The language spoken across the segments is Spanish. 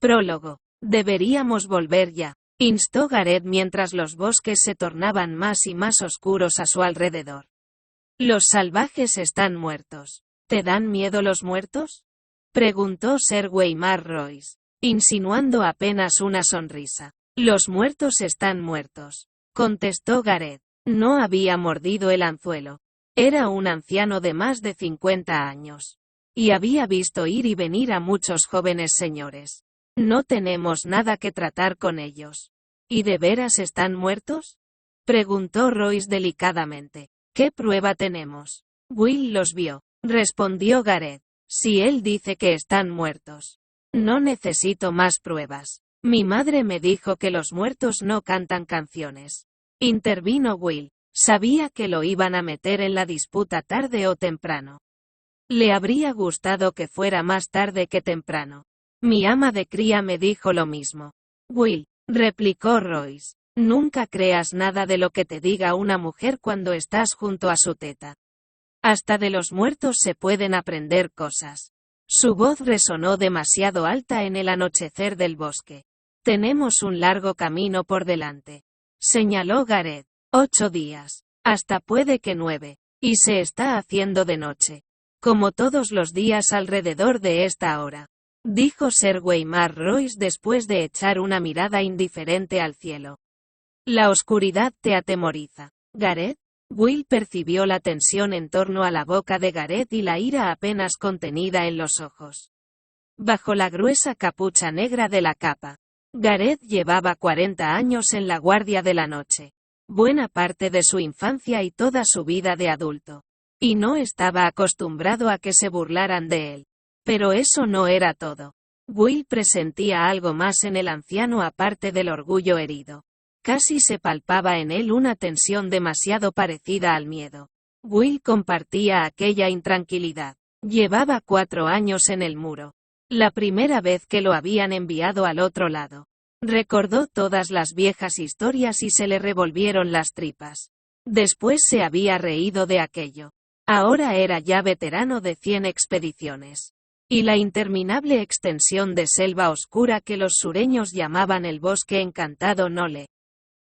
Prólogo. Deberíamos volver ya, instó Gareth mientras los bosques se tornaban más y más oscuros a su alrededor. Los salvajes están muertos. ¿Te dan miedo los muertos? Preguntó Sir Waymar Royce, insinuando apenas una sonrisa. Los muertos están muertos, contestó Gareth. No había mordido el anzuelo. Era un anciano de más de 50 años. Y había visto ir y venir a muchos jóvenes señores. No tenemos nada que tratar con ellos. ¿Y de veras están muertos? Preguntó Royce delicadamente. ¿Qué prueba tenemos? Will los vio, respondió Gareth. Si él dice que están muertos. No necesito más pruebas. Mi madre me dijo que los muertos no cantan canciones. Intervino Will. Sabía que lo iban a meter en la disputa tarde o temprano. Le habría gustado que fuera más tarde que temprano. Mi ama de cría me dijo lo mismo. Will, replicó Royce, nunca creas nada de lo que te diga una mujer cuando estás junto a su teta. Hasta de los muertos se pueden aprender cosas. Su voz resonó demasiado alta en el anochecer del bosque. Tenemos un largo camino por delante. Señaló Gareth. 8 días. Hasta puede que 9. Y se está haciendo de noche. Como todos los días alrededor de esta hora. Dijo Sir Waymar Royce después de echar una mirada indiferente al cielo. La oscuridad te atemoriza, Gareth. Will percibió la tensión en torno a la boca de Gareth y la ira apenas contenida en los ojos. Bajo la gruesa capucha negra de la capa, Gareth llevaba 40 años en la guardia de la noche, buena parte de su infancia y toda su vida de adulto, y no estaba acostumbrado a que se burlaran de él. Pero eso no era todo. Will presentía algo más en el anciano aparte del orgullo herido. Casi se palpaba en él una tensión demasiado parecida al miedo. Will compartía aquella intranquilidad. Llevaba 4 años en el muro. La primera vez que lo habían enviado al otro lado. Recordó todas las viejas historias y se le revolvieron las tripas. Después se había reído de aquello. Ahora era ya veterano de 100 expediciones. Y la interminable extensión de selva oscura que los sureños llamaban el bosque encantado no le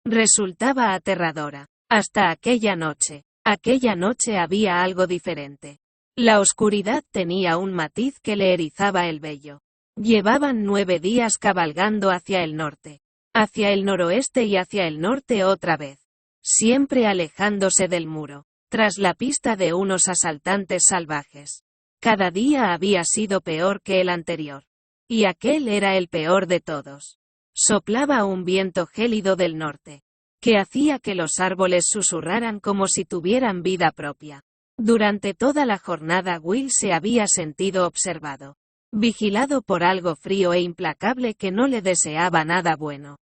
resultaba aterradora. Hasta aquella noche. Aquella noche había algo diferente. La oscuridad tenía un matiz que le erizaba el vello. Llevaban 9 días cabalgando hacia el norte, hacia el noroeste y hacia el norte otra vez. Siempre alejándose del muro, tras la pista de unos asaltantes salvajes. Cada día había sido peor que el anterior. Y aquel era el peor de todos. Soplaba un viento gélido del norte, que hacía que los árboles susurraran como si tuvieran vida propia. Durante toda la jornada Will se había sentido observado, vigilado por algo frío e implacable que no le deseaba nada bueno.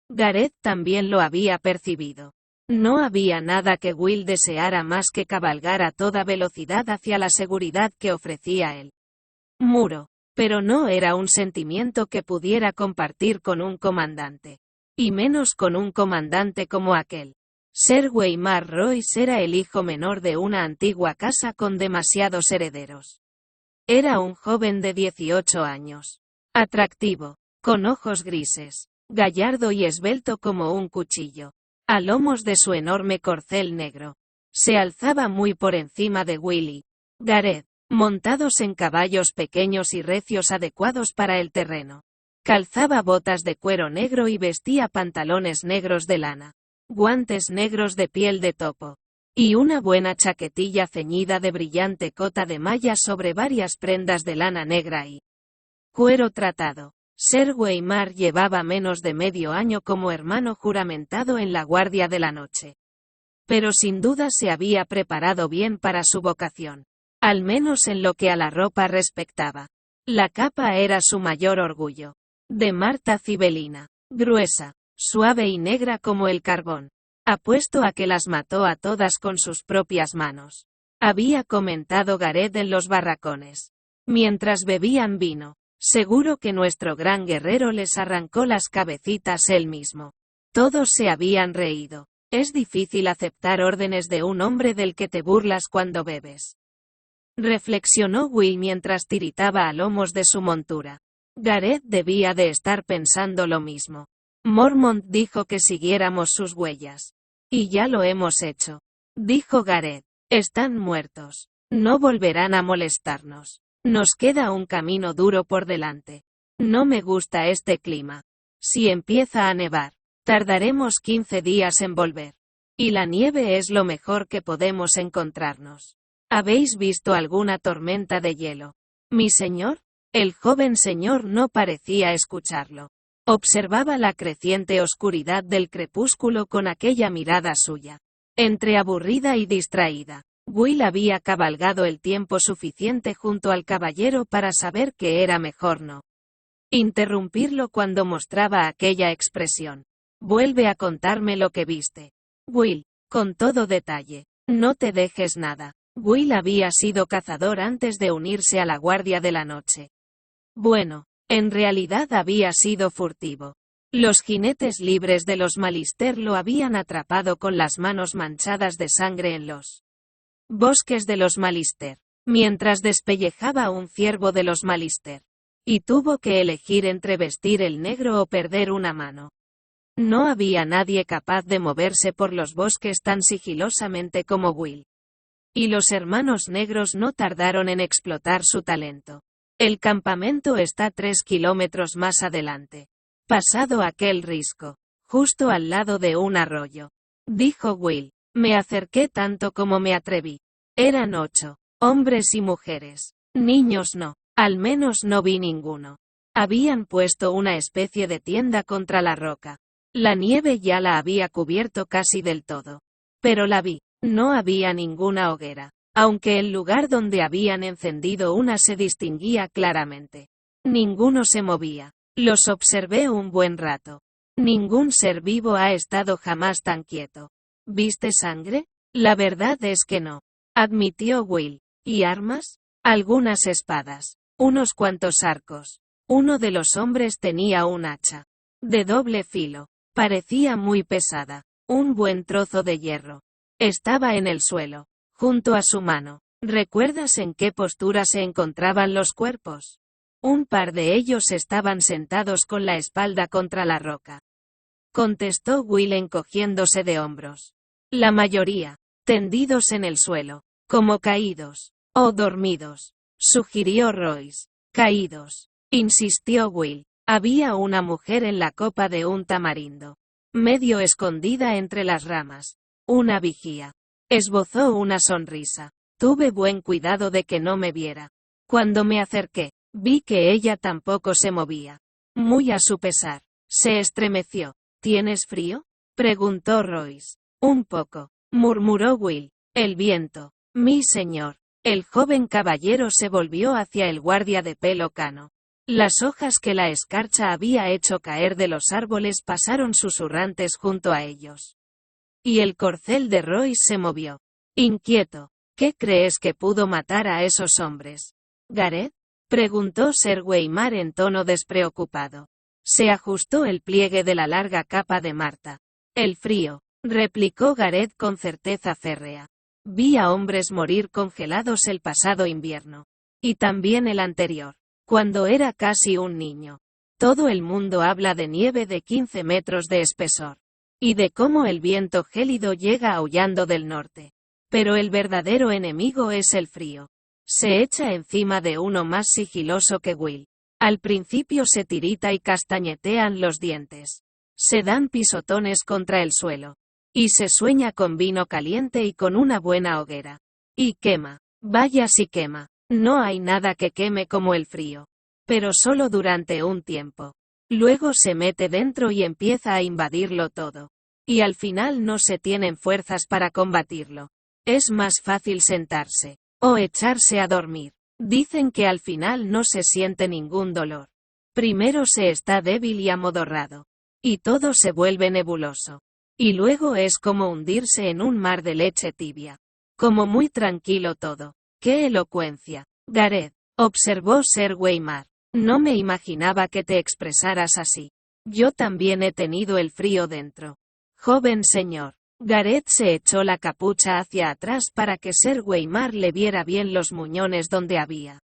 Gareth también lo había percibido. No había nada que Will deseara más que cabalgar a toda velocidad hacia la seguridad que ofrecía el muro, pero no era un sentimiento que pudiera compartir con un comandante, y menos con un comandante como aquel. Sir Waymar Royce era el hijo menor de una antigua casa con demasiados herederos. Era un joven de 18 años, atractivo, con ojos grises, gallardo y esbelto como un cuchillo. A lomos de su enorme corcel negro. Se alzaba muy por encima de Will y Gareth, montados en caballos pequeños y recios adecuados para el terreno. Calzaba botas de cuero negro y vestía pantalones negros de lana, guantes negros de piel de topo, y una buena chaquetilla ceñida de brillante cota de malla sobre varias prendas de lana negra y cuero tratado. Sir Waymar llevaba menos de medio año como hermano juramentado en la Guardia de la Noche. Pero sin duda se había preparado bien para su vocación, al menos en lo que a la ropa respectaba. La capa era su mayor orgullo. De Marta Cibelina, gruesa, suave y negra como el carbón. Apuesto a que las mató a todas con sus propias manos. Había comentado Gareth en los barracones. Mientras bebían vino. Seguro que nuestro gran guerrero les arrancó las cabecitas él mismo. Todos se habían reído. Es difícil aceptar órdenes de un hombre del que te burlas cuando bebes. Reflexionó Will mientras tiritaba a lomos de su montura. Gareth debía de estar pensando lo mismo. Mormont dijo que siguiéramos sus huellas. Y ya lo hemos hecho. Dijo Gareth. Están muertos. No volverán a molestarnos. Nos queda un camino duro por delante. No me gusta este clima. Si empieza a nevar, tardaremos 15 días en volver. Y la nieve es lo mejor que podemos encontrarnos. ¿Habéis visto alguna tormenta de hielo? ¿Mi señor? El joven señor no parecía escucharlo. Observaba la creciente oscuridad del crepúsculo con aquella mirada suya, entre aburrida y distraída. Will había cabalgado el tiempo suficiente junto al caballero para saber que era mejor no interrumpirlo cuando mostraba aquella expresión. Vuelve a contarme lo que viste. Will, con todo detalle. No te dejes nada. Will había sido cazador antes de unirse a la Guardia de la Noche. Bueno, en realidad había sido furtivo. Los jinetes libres de los Malister lo habían atrapado con las manos manchadas de sangre en los bosques de los Malister, mientras despellejaba a un ciervo de los Malister. Y tuvo que elegir entre vestir el negro o perder una mano. No había nadie capaz de moverse por los bosques tan sigilosamente como Will. Y los hermanos negros no tardaron en explotar su talento. El campamento está 3 kilómetros más adelante. Pasado aquel risco, justo al lado de un arroyo. Dijo Will. Me acerqué tanto como me atreví. Eran 8, hombres y mujeres. Niños no, al menos no vi ninguno. Habían puesto una especie de tienda contra la roca. La nieve ya la había cubierto casi del todo. Pero la vi. No había ninguna hoguera, aunque el lugar donde habían encendido una se distinguía claramente. Ninguno se movía. Los observé un buen rato. Ningún ser vivo ha estado jamás tan quieto. ¿Viste sangre? La verdad es que no, admitió Will. ¿Y armas? Algunas espadas, unos cuantos arcos. Uno de los hombres tenía un hacha de doble filo. Parecía muy pesada. Un buen trozo de hierro. Estaba en el suelo, junto a su mano. ¿Recuerdas en qué postura se encontraban los cuerpos? Un par de ellos estaban sentados con la espalda contra la roca. Contestó Will encogiéndose de hombros. La mayoría, tendidos en el suelo, como caídos, o dormidos, sugirió Royce. Caídos, insistió Will. Había una mujer en la copa de un tamarindo, medio escondida entre las ramas. Una vigía. Esbozó una sonrisa. Tuve buen cuidado de que no me viera. Cuando me acerqué, vi que ella tampoco se movía. Muy a su pesar. Se estremeció. ¿Tienes frío? Preguntó Royce. Un poco, murmuró Will. El viento. Mi señor. El joven caballero se volvió hacia el guardia de pelo cano. Las hojas que la escarcha había hecho caer de los árboles pasaron susurrantes junto a ellos. Y el corcel de Royce se movió. Inquieto. ¿Qué crees que pudo matar a esos hombres? ¿Gareth? Preguntó Sir Weimar en tono despreocupado. Se ajustó el pliegue de la larga capa de Marta. El frío, replicó Gareth con certeza férrea. Vi a hombres morir congelados el pasado invierno. Y también el anterior, cuando era casi un niño. Todo el mundo habla de nieve de 15 metros de espesor. Y de cómo el viento gélido llega aullando del norte. Pero el verdadero enemigo es el frío. Se echa encima de uno más sigiloso que Will. Al principio se tirita y castañetean los dientes. Se dan pisotones contra el suelo. Y se sueña con vino caliente y con una buena hoguera. Y quema. Vaya si quema. No hay nada que queme como el frío. Pero solo durante un tiempo. Luego se mete dentro y empieza a invadirlo todo. Y al final no se tienen fuerzas para combatirlo. Es más fácil sentarse, o echarse a dormir. Dicen que al final no se siente ningún dolor. Primero se está débil y amodorrado. Y todo se vuelve nebuloso. Y luego es como hundirse en un mar de leche tibia. Como muy tranquilo todo. ¡Qué elocuencia! Gareth, observó Sir Weimar. No me imaginaba que te expresaras así. Yo también he tenido el frío dentro. Joven señor. Gareth se echó la capucha hacia atrás para que Sir Weimar le viera bien los muñones donde había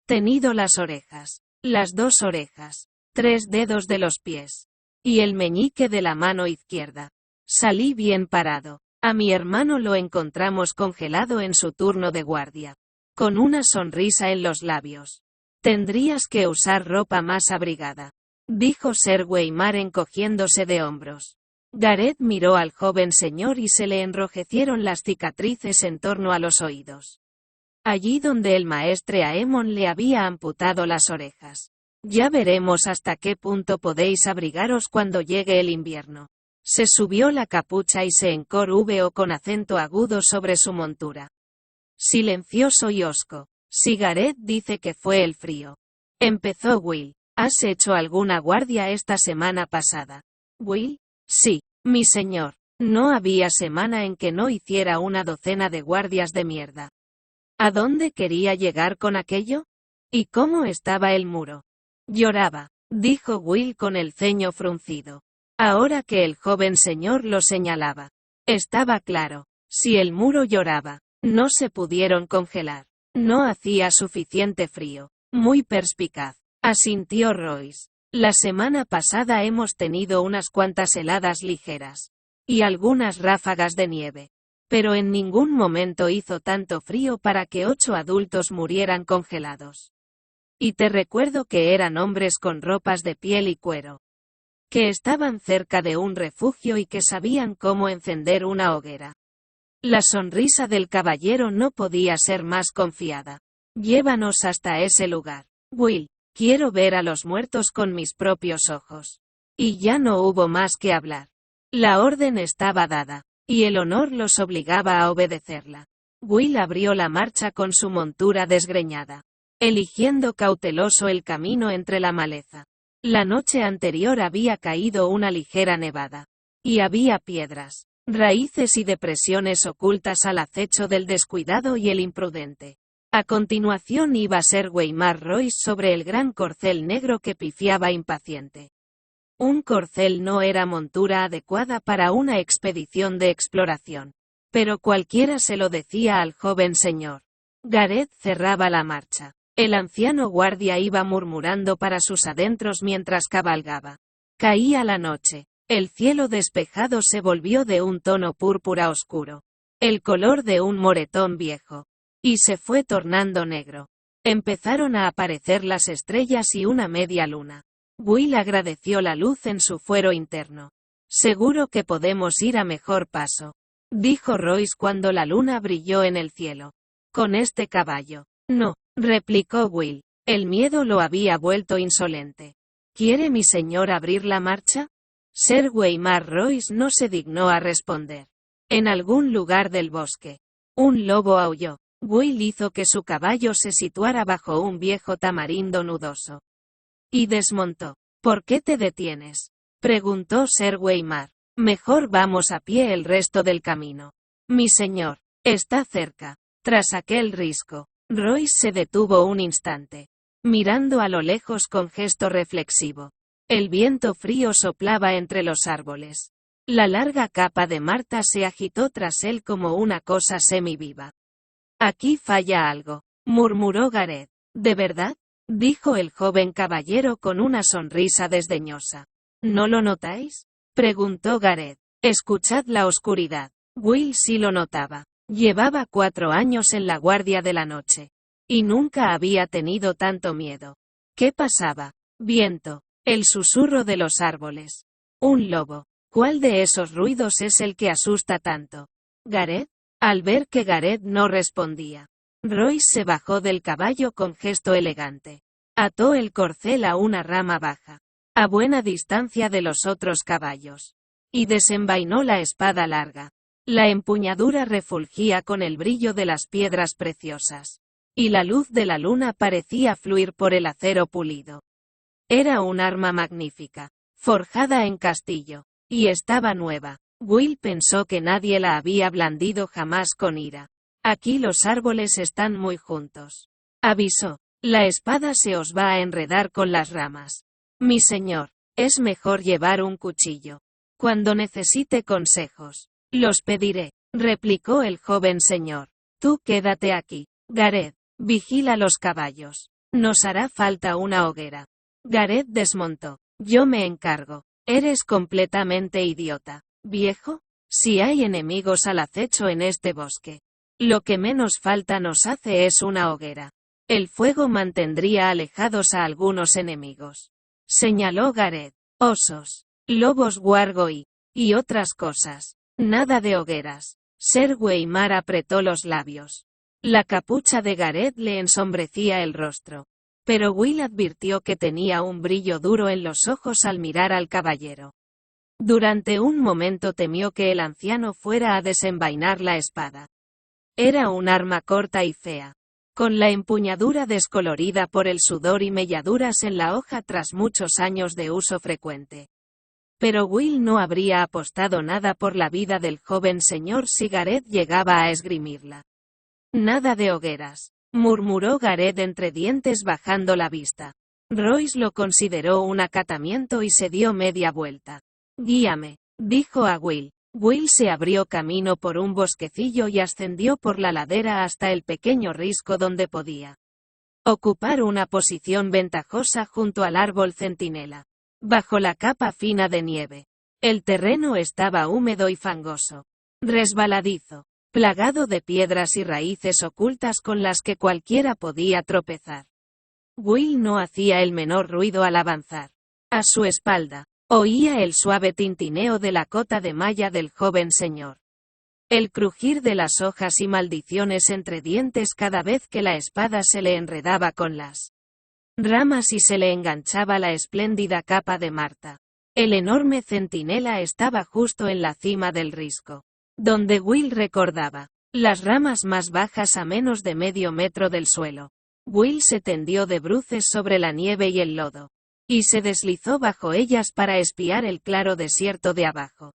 tenido las orejas. las 2 orejas, 3 dedos de los pies. Y el meñique de la mano izquierda. Salí bien parado. A mi hermano lo encontramos congelado en su turno de guardia. Con una sonrisa en los labios. Tendrías que usar ropa más abrigada, dijo Sir Weimar encogiéndose de hombros. Gareth miró al joven señor y se le enrojecieron las cicatrices en torno a los oídos. Allí donde el maestre Aemon le había amputado las orejas. Ya veremos hasta qué punto podéis abrigaros cuando llegue el invierno. Se subió la capucha y se encorvó con acento agudo sobre su montura. Silencioso y hosco. Si Gareth dice que fue el frío. Empezó Will. ¿Has hecho alguna guardia esta semana pasada? Will. Sí, mi señor. No había semana en que no hiciera una docena de guardias de mierda. ¿A dónde quería llegar con aquello? ¿Y cómo estaba el muro? Lloraba, dijo Will con el ceño fruncido. Ahora que el joven señor lo señalaba. Estaba claro. Si el muro lloraba, no se pudieron congelar. No hacía suficiente frío. Muy perspicaz, asintió Royce. La semana pasada hemos tenido unas cuantas heladas ligeras. Y algunas ráfagas de nieve. Pero en ningún momento hizo tanto frío para que 8 adultos murieran congelados. Y te recuerdo que eran hombres con ropas de piel y cuero. Que estaban cerca de un refugio y que sabían cómo encender una hoguera. La sonrisa del caballero no podía ser más confiada. Llévanos hasta ese lugar. Will, quiero ver a los muertos con mis propios ojos. Y ya no hubo más que hablar. La orden estaba dada, y el honor los obligaba a obedecerla. Will abrió la marcha con su montura desgreñada, eligiendo cauteloso el camino entre la maleza. La noche anterior había caído una ligera nevada. Y había piedras, raíces y depresiones ocultas al acecho del descuidado y el imprudente. A continuación iba Sir Weimar Royce sobre el gran corcel negro que pifiaba impaciente. Un corcel no era montura adecuada para una expedición de exploración. Pero cualquiera se lo decía al joven señor. Gareth cerraba la marcha. El anciano guardia iba murmurando para sus adentros mientras cabalgaba. Caía la noche. El cielo despejado se volvió de un tono púrpura oscuro. El color de un moretón viejo. Y se fue tornando negro. Empezaron a aparecer las estrellas y una media luna. Will agradeció la luz en su fuero interno. Seguro que podemos ir a mejor paso, dijo Royce cuando la luna brilló en el cielo. Con este caballo. No, replicó Will. El miedo lo había vuelto insolente. ¿Quiere mi señor abrir la marcha? Sir Weimar Royce no se dignó a responder. En algún lugar del bosque, un lobo aulló. Will hizo que su caballo se situara bajo un viejo tamarindo nudoso. Y desmontó. ¿Por qué te detienes?, preguntó Sir Weimar. Mejor vamos a pie el resto del camino. Mi señor, está cerca. Tras aquel risco, Royce se detuvo un instante, mirando a lo lejos con gesto reflexivo. El viento frío soplaba entre los árboles. La larga capa de Marta se agitó tras él como una cosa semiviva. Aquí falla algo, murmuró Gareth. ¿De verdad?, dijo el joven caballero con una sonrisa desdeñosa. ¿No lo notáis?, preguntó Gareth. Escuchad la oscuridad. Will sí lo notaba. Llevaba 4 años en la guardia de la noche. Y nunca había tenido tanto miedo. ¿Qué pasaba? Viento. El susurro de los árboles. Un lobo. ¿Cuál de esos ruidos es el que asusta tanto? ¿Gareth? Al ver que Gareth no respondía, Royce se bajó del caballo con gesto elegante. Ató el corcel a una rama baja, a buena distancia de los otros caballos. Y desenvainó la espada larga. La empuñadura refulgía con el brillo de las piedras preciosas. Y la luz de la luna parecía fluir por el acero pulido. Era un arma magnífica, forjada en castillo. Y estaba nueva. Will pensó que nadie la había blandido jamás con ira. Aquí los árboles están muy juntos, avisó. La espada se os va a enredar con las ramas. Mi señor, es mejor llevar un cuchillo. Cuando necesite consejos, los pediré, replicó el joven señor. Tú quédate aquí. Gareth, vigila los caballos. Nos hará falta una hoguera. Gareth desmontó. Yo me encargo. Eres completamente idiota, viejo. Si hay enemigos al acecho en este bosque, lo que menos falta nos hace es una hoguera. El fuego mantendría alejados a algunos enemigos. Señaló Gareth. Osos, lobos wargo y otras cosas. Nada de hogueras. Ser Weimar apretó los labios. La capucha de Gareth le ensombrecía el rostro. Pero Will advirtió que tenía un brillo duro en los ojos al mirar al caballero. Durante un momento temió que el anciano fuera a desenvainar la espada. Era un arma corta y fea, con la empuñadura descolorida por el sudor y melladuras en la hoja tras muchos años de uso frecuente. Pero Will no habría apostado nada por la vida del joven señor si Gareth llegaba a esgrimirla. Nada de hogueras, murmuró Gareth entre dientes bajando la vista. Royce lo consideró un acatamiento y se dio media vuelta. Guíame, dijo a Will. Will se abrió camino por un bosquecillo y ascendió por la ladera hasta el pequeño risco donde podía ocupar una posición ventajosa junto al árbol centinela, bajo la capa fina de nieve. El terreno estaba húmedo y fangoso, resbaladizo, plagado de piedras y raíces ocultas con las que cualquiera podía tropezar. Will no hacía el menor ruido al avanzar. A su espalda, oía el suave tintineo de la cota de malla del joven señor. El crujir de las hojas y maldiciones entre dientes cada vez que la espada se le enredaba con las ramas y se le enganchaba la espléndida capa de Marta. El enorme centinela estaba justo en la cima del risco, donde Will recordaba las ramas más bajas a menos de medio metro del suelo. Will se tendió de bruces sobre la nieve y el lodo, y se deslizó bajo ellas para espiar el claro desierto de abajo.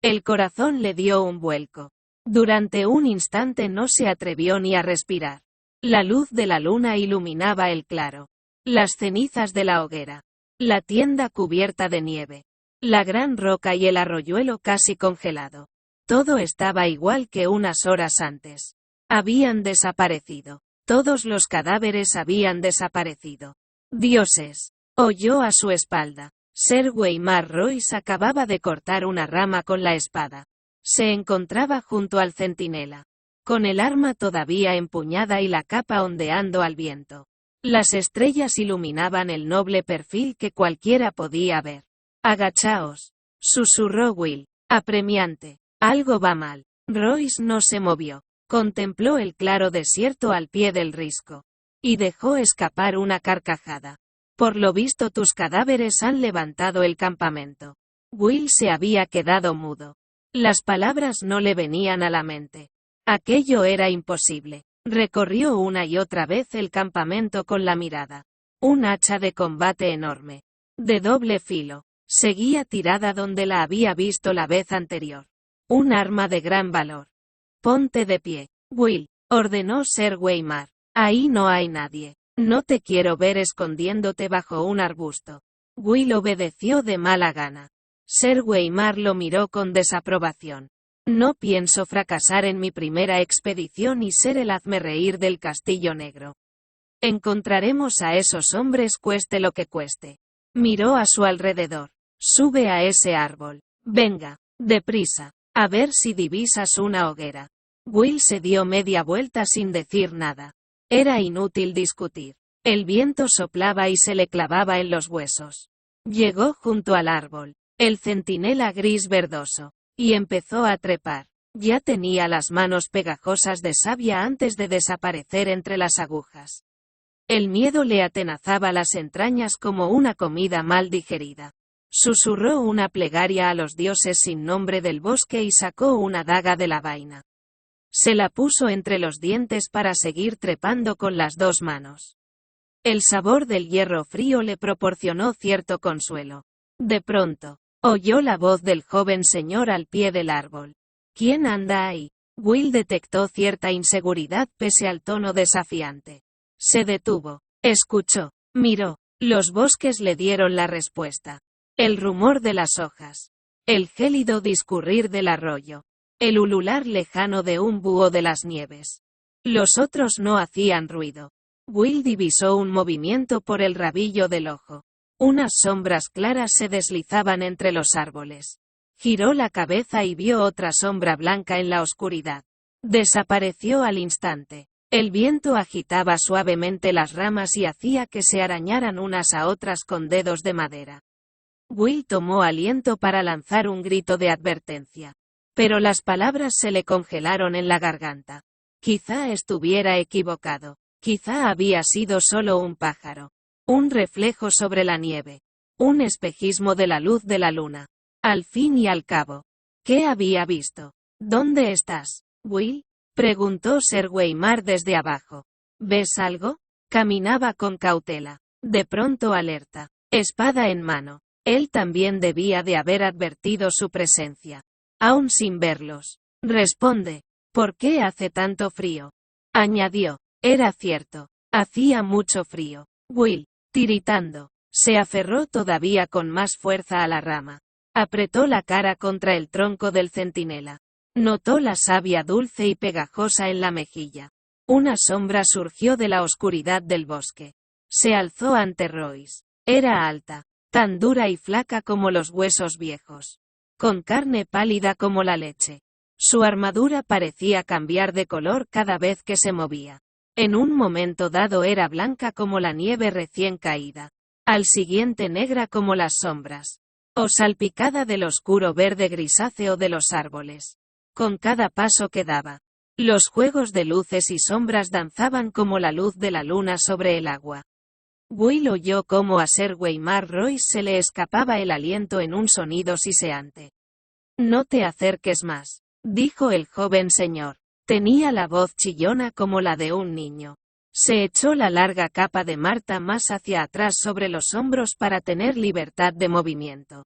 El corazón le dio un vuelco. Durante un instante no se atrevió ni a respirar. La luz de la luna iluminaba el claro. Las cenizas de la hoguera. La tienda cubierta de nieve. La gran roca y el arroyuelo casi congelado. Todo estaba igual que unas horas antes. Habían desaparecido. Todos los cadáveres habían desaparecido. Dioses. Oyó a su espalda. Ser Weimar Royce acababa de cortar una rama con la espada. Se encontraba junto al centinela, con el arma todavía empuñada y la capa ondeando al viento. Las estrellas iluminaban el noble perfil que cualquiera podía ver. Agachaos, susurró Will, apremiante. Algo va mal. Royce no se movió. Contempló el claro desierto al pie del risco. Y dejó escapar una carcajada. Por lo visto tus cadáveres han levantado el campamento. Will se había quedado mudo. Las palabras no le venían a la mente. Aquello era imposible. Recorrió una y otra vez el campamento con la mirada. Un hacha de combate enorme, de doble filo, seguía tirada donde la había visto la vez anterior. Un arma de gran valor. Ponte de pie, Will, ordenó Ser Weimar. Ahí no hay nadie. No te quiero ver escondiéndote bajo un arbusto. Will obedeció de mala gana. Ser Weimar lo miró con desaprobación. No pienso fracasar en mi primera expedición y ser el hazmerreír del Castillo Negro. Encontraremos a esos hombres cueste lo que cueste. Miró a su alrededor. Sube a ese árbol. Venga, deprisa. A ver si divisas una hoguera. Will se dio media vuelta sin decir nada. Era inútil discutir. El viento soplaba y se le clavaba en los huesos. Llegó junto al árbol, el centinela gris verdoso, y empezó a trepar. Ya tenía las manos pegajosas de savia antes de desaparecer entre las agujas. El miedo le atenazaba las entrañas como una comida mal digerida. Susurró una plegaria a los dioses sin nombre del bosque y sacó una daga de la vaina. Se la puso entre los dientes para seguir trepando con las dos manos. El sabor del hierro frío le proporcionó cierto consuelo. De pronto, oyó la voz del joven señor al pie del árbol. ¿Quién anda ahí? Will detectó cierta inseguridad pese al tono desafiante. Se detuvo, escuchó, miró. Los bosques le dieron la respuesta. El rumor de las hojas. El gélido discurrir del arroyo. El ulular lejano de un búho de las nieves. Los otros no hacían ruido. Will divisó un movimiento por el rabillo del ojo. Unas sombras claras se deslizaban entre los árboles. Giró la cabeza y vio otra sombra blanca en la oscuridad. Desapareció al instante. El viento agitaba suavemente las ramas y hacía que se arañaran unas a otras con dedos de madera. Will tomó aliento para lanzar un grito de advertencia. Pero las palabras se le congelaron en la garganta. Quizá estuviera equivocado. Quizá había sido solo un pájaro. Un reflejo sobre la nieve. Un espejismo de la luz de la luna. Al fin y al cabo. ¿Qué había visto? ¿Dónde estás, Will? Preguntó Sir Weimar desde abajo. ¿Ves algo? Caminaba con cautela. De pronto alerta. Espada en mano. Él también debía de haber advertido su presencia. Aún sin verlos. Responde. ¿Por qué hace tanto frío? Añadió. Era cierto. Hacía mucho frío. Will, tiritando, se aferró todavía con más fuerza a la rama. Apretó la cara contra el tronco del centinela. Notó la savia dulce y pegajosa en la mejilla. Una sombra surgió de la oscuridad del bosque. Se alzó ante Royce. Era alta, tan dura y flaca como los huesos viejos. Con carne pálida como la leche. Su armadura parecía cambiar de color cada vez que se movía. En un momento dado era blanca como la nieve recién caída. Al siguiente negra como las sombras. O salpicada del oscuro verde grisáceo de los árboles. Con cada paso que daba, los juegos de luces y sombras danzaban como la luz de la luna sobre el agua. Will oyó cómo a Sir Weimar Royce se le escapaba el aliento en un sonido siseante. No te acerques más, dijo el joven señor. Tenía la voz chillona como la de un niño. Se echó la larga capa de Marta más hacia atrás sobre los hombros para tener libertad de movimiento.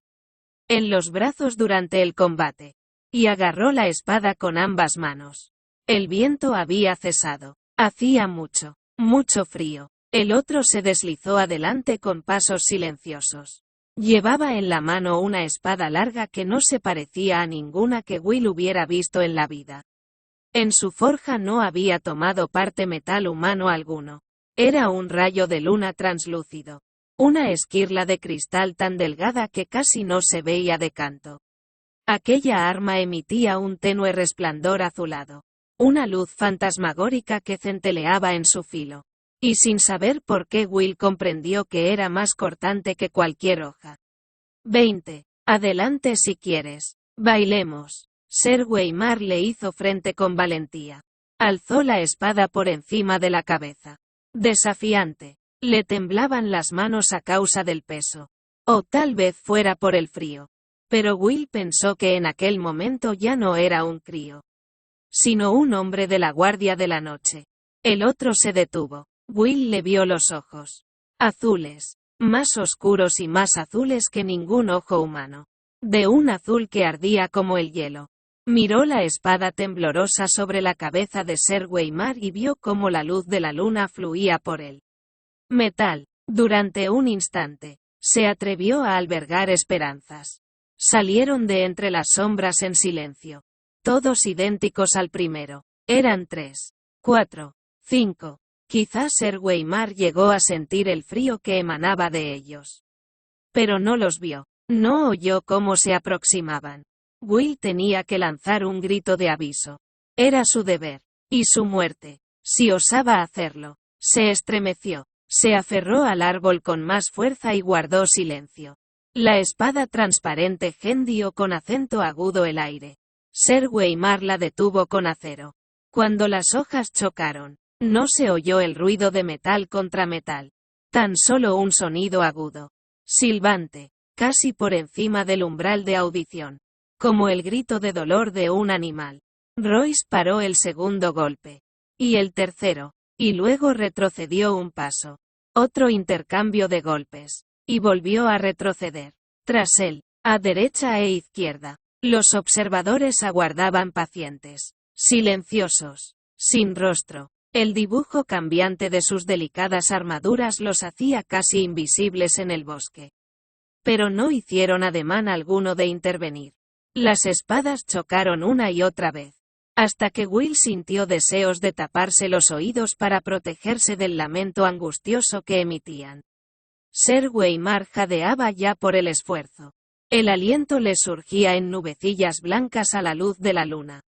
En los brazos durante el combate. Y agarró la espada con ambas manos. El viento había cesado. Hacía mucho, mucho frío. El otro se deslizó adelante con pasos silenciosos. Llevaba en la mano una espada larga que no se parecía a ninguna que Will hubiera visto en la vida. En su forja no había tomado parte metal humano alguno. Era un rayo de luna translúcido. Una esquirla de cristal tan delgada que casi no se veía de canto. Aquella arma emitía un tenue resplandor azulado. Una luz fantasmagórica que centelleaba en su filo. Y sin saber por qué Will comprendió que era más cortante que cualquier hoja. 20. Adelante si quieres. Bailemos. Sir Weimar le hizo frente con valentía. Alzó la espada por encima de la cabeza. Desafiante. Le temblaban las manos a causa del peso. O tal vez fuera por el frío. Pero Will pensó que en aquel momento ya no era un crío, sino un hombre de la guardia de la noche. El otro se detuvo. Will le vio los ojos. Azules. Más oscuros y más azules que ningún ojo humano. De un azul que ardía como el hielo. Miró la espada temblorosa sobre la cabeza de Sir Weimar y vio cómo la luz de la luna fluía por él. Metal. Durante un instante, se atrevió a albergar esperanzas. Salieron de entre las sombras en silencio. Todos idénticos al primero. Eran 3, 4, 5. Quizás Sir Weimar llegó a sentir el frío que emanaba de ellos. Pero no los vio. No oyó cómo se aproximaban. Will tenía que lanzar un grito de aviso. Era su deber. Y su muerte. Si osaba hacerlo. Se estremeció. Se aferró al árbol con más fuerza y guardó silencio. La espada transparente hendió con acento agudo el aire. Sir Weimar la detuvo con acero. Cuando las hojas chocaron, no se oyó el ruido de metal contra metal. Tan solo un sonido agudo. Silbante. Casi por encima del umbral de audición. Como el grito de dolor de un animal. Royce paró el segundo golpe. Y el tercero. Y luego retrocedió un paso. Otro intercambio de golpes. Y volvió a retroceder. Tras él, a derecha e izquierda. Los observadores aguardaban pacientes. Silenciosos. Sin rostro. El dibujo cambiante de sus delicadas armaduras los hacía casi invisibles en el bosque. Pero no hicieron ademán alguno de intervenir. Las espadas chocaron una y otra vez. hasta que Will sintió deseos de taparse los oídos para protegerse del lamento angustioso que emitían. Ser Weimar jadeaba ya por el esfuerzo. El aliento le surgía en nubecillas blancas a la luz de la luna.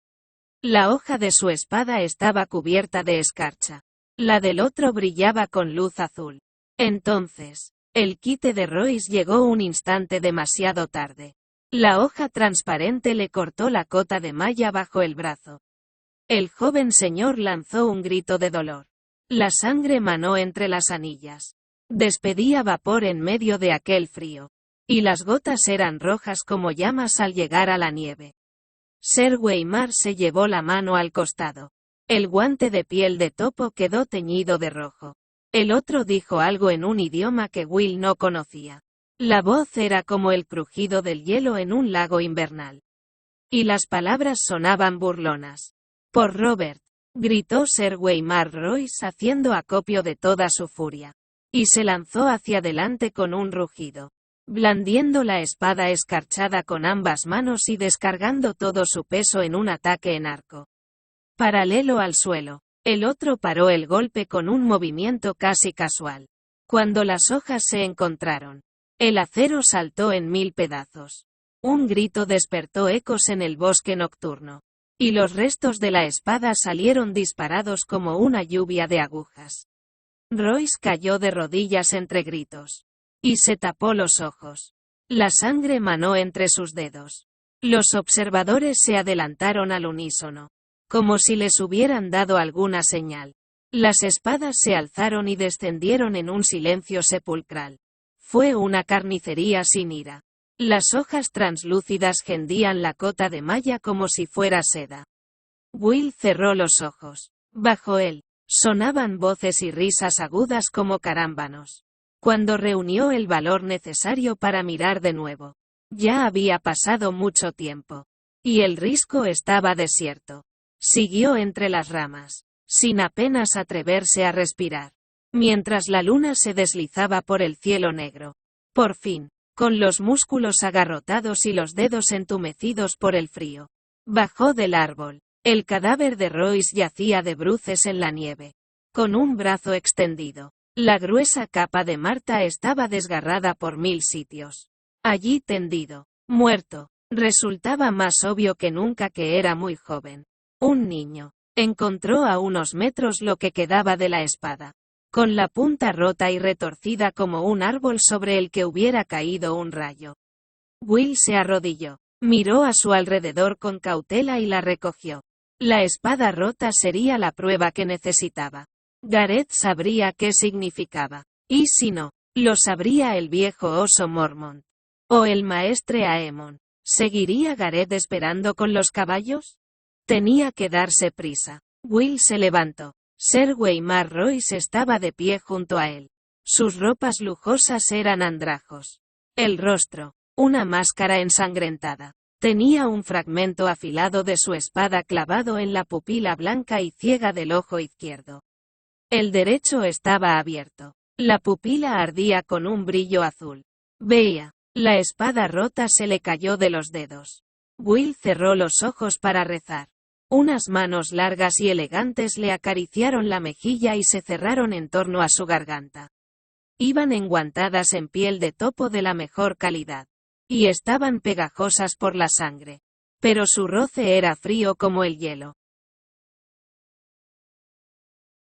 La hoja de su espada estaba cubierta de escarcha. La del otro brillaba con luz azul. Entonces, el quite de Royce llegó un instante demasiado tarde. La hoja transparente le cortó la cota de malla bajo el brazo. El joven señor lanzó un grito de dolor. La sangre manó entre las anillas. Despedía vapor en medio de aquel frío. Y las gotas eran rojas como llamas al llegar a la nieve. Ser Weimar se llevó la mano al costado. El guante de piel de topo quedó teñido de rojo. El otro dijo algo en un idioma que Will no conocía. La voz era como el crujido del hielo en un lago invernal. Y las palabras sonaban burlonas. Por Robert, gritó Ser Weimar Royce haciendo acopio de toda su furia. Y se lanzó hacia adelante con un rugido, blandiendo la espada escarchada con ambas manos y descargando todo su peso en un ataque en arco. Paralelo al suelo, el otro paró el golpe con un movimiento casi casual. Cuando las hojas se encontraron, el acero saltó en 1000 pedazos. Un grito despertó ecos en el bosque nocturno. Y los restos de la espada salieron disparados como una lluvia de agujas. Royce cayó de rodillas entre gritos. Y se tapó los ojos. La sangre manó entre sus dedos. Los observadores se adelantaron al unísono, como si les hubieran dado alguna señal. Las espadas se alzaron y descendieron en un silencio sepulcral. Fue una carnicería sin ira. Las hojas translúcidas hendían la cota de malla como si fuera seda. Will cerró los ojos. Bajo él, sonaban voces y risas agudas como carámbanos. Cuando reunió el valor necesario para mirar de nuevo, ya había pasado mucho tiempo. Y el risco estaba desierto. Siguió entre las ramas, sin apenas atreverse a respirar, mientras la luna se deslizaba por el cielo negro. Por fin, con los músculos agarrotados y los dedos entumecidos por el frío, bajó del árbol. El cadáver de Royce yacía de bruces en la nieve, con un brazo extendido. La gruesa capa de Marta estaba desgarrada por 1000 sitios. Allí tendido, muerto, resultaba más obvio que nunca que era muy joven. Un niño. Encontró a unos metros lo que quedaba de la espada, con la punta rota y retorcida como un árbol sobre el que hubiera caído un rayo. Will se arrodilló, miró a su alrededor con cautela y la recogió. La espada rota sería la prueba que necesitaba. Gareth sabría qué significaba. Y si no, lo sabría el viejo oso Mormont. O el maestre Aemon. ¿Seguiría Gareth esperando con los caballos? Tenía que darse prisa. Will se levantó. Ser Weimar Royce estaba de pie junto a él. Sus ropas lujosas eran andrajos. El rostro, una máscara ensangrentada. Tenía un fragmento afilado de su espada clavado en la pupila blanca y ciega del ojo izquierdo. El derecho estaba abierto. La pupila ardía con un brillo azul. Veía. La espada rota se le cayó de los dedos. Will cerró los ojos para rezar. Unas manos largas y elegantes le acariciaron la mejilla y se cerraron en torno a su garganta. Iban enguantadas en piel de topo de la mejor calidad. Y estaban pegajosas por la sangre. Pero su roce era frío como el hielo.